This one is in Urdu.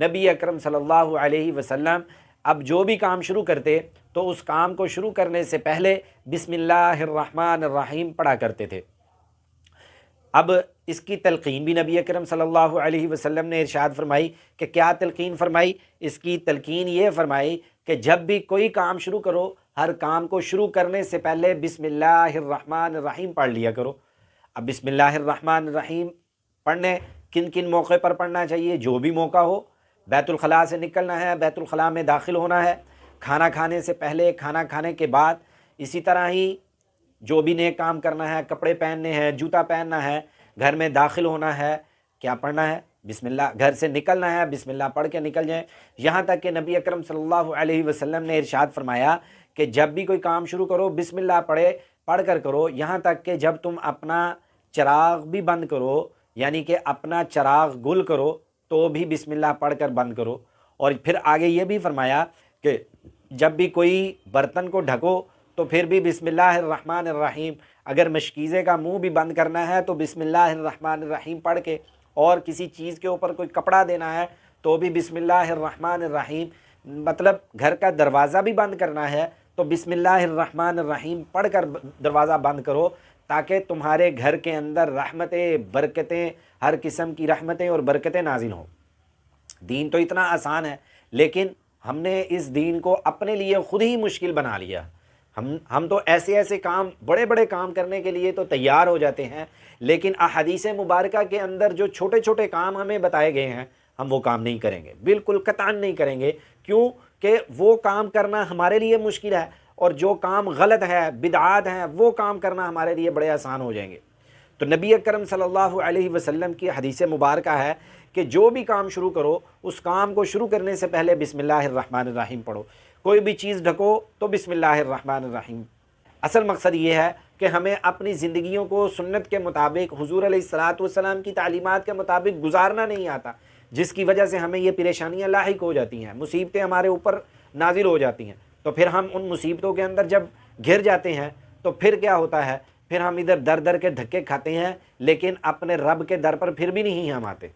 نبی اکرم صلی اللہ علیہ وسلم اب جو بھی کام شروع کرتے تو اس کام کو شروع کرنے سے پہلے بسم اللہ الرحمن الرحیم پڑھا کرتے تھے۔ اب اس کی تلقین بھی نبی اکرم صلی اللہ علیہ وسلم نے ارشاد فرمائی کہ کیا تلقین فرمائی؟ اس کی تلقین یہ فرمائی کہ جب بھی کوئی کام شروع کرو، ہر کام کو شروع کرنے سے پہلے بسم اللہ الرحمن الرحیم پڑھ لیا کرو۔ اب بسم اللہ الرحمن الرحیم پڑھنے کن کن موقع پر پڑھنا چاہیے؟ جو بھی موقع ہو، بیت الخلاء سے نکلنا ہے، بیت الخلاء میں داخل ہونا ہے، کھانا کھانے سے پہلے، کھانا کھانے کے بعد، اسی طرح ہی جو بھی نیک کام کرنا ہے، کپڑے پہننے ہیں، جوتا پہننا ہے، گھر میں داخل ہونا ہے، کیا پڑھنا ہے؟ بسم اللہ۔ گھر سے نکلنا ہے، بسم اللہ پڑھ کے نکل جائیں۔ یہاں تک کہ نبی اکرم صلی اللہ علیہ وسلم نے ارشاد فرمایا کہ جب بھی کوئی کام شروع کرو بسم اللہ پڑھ کر کرو، یہاں تک کہ جب تم اپنا چراغ بھی بند کرو، یعنی کہ اپنا چراغ گل کرو تو بھی بسم اللہ پڑھ کر بند کرو۔ اور پھر آگے یہ بھی فرمایا کہ جب بھی کوئی برتن کو ڈھکو تو پھر بھی بسم اللہ الرحمن الرحیم، اگر مشکیزے کا منہ بھی بند کرنا ہے تو بسم اللہ الرحمن الرحیم پڑھ کے، اور کسی چیز کے اوپر کوئی کپڑا دینا ہے تو بھی بسم اللہ الرحمن الرحیم، مطلب گھر کا دروازہ بھی بند کرنا ہے تو بسم اللہ الرحمن الرحیم پڑھ کر دروازہ بند کرو، تاکہ تمہارے گھر کے اندر رحمتیں، برکتیں، ہر قسم کی رحمتیں اور برکتیں نازل ہوں۔ دین تو اتنا آسان ہے، لیکن ہم نے اس دین کو اپنے لیے خود ہی مشکل بنا لیا۔ ہم تو ایسے کام، بڑے بڑے کام کرنے کے لیے تو تیار ہو جاتے ہیں، لیکن احادیث مبارکہ کے اندر جو چھوٹے چھوٹے کام ہمیں بتائے گئے ہیں ہم وہ کام نہیں کریں گے، بالکل قطعاً نہیں کریں گے۔ کیوں کہ وہ کام کرنا ہمارے لیے مشکل ہے، اور جو کام غلط ہے، بدعات ہیں، وہ کام کرنا ہمارے لیے بڑے آسان ہو جائیں گے۔ تو نبی اکرم صلی اللہ علیہ وسلم کی حدیث مبارکہ ہے کہ جو بھی کام شروع کرو، اس کام کو شروع کرنے سے پہلے بسم اللہ الرحمن الرحیم پڑھو۔ کوئی بھی چیز ڈھکو تو بسم اللہ الرحمن الرحیم۔ اصل مقصد یہ ہے کہ ہمیں اپنی زندگیوں کو سنت کے مطابق، حضور علیہ الصلاۃ والسلام کی تعلیمات کے مطابق گزارنا نہیں آتا، جس کی وجہ سے ہمیں یہ پریشانیاں لاحق ہو جاتی ہیں، مصیبتیں ہمارے اوپر نازل ہو جاتی ہیں۔ تو پھر ہم ان مصیبتوں کے اندر جب گھر جاتے ہیں تو پھر کیا ہوتا ہے؟ پھر ہم ادھر در در کے دھکے کھاتے ہیں، لیکن اپنے رب کے در پر پھر بھی نہیں ہم آتے۔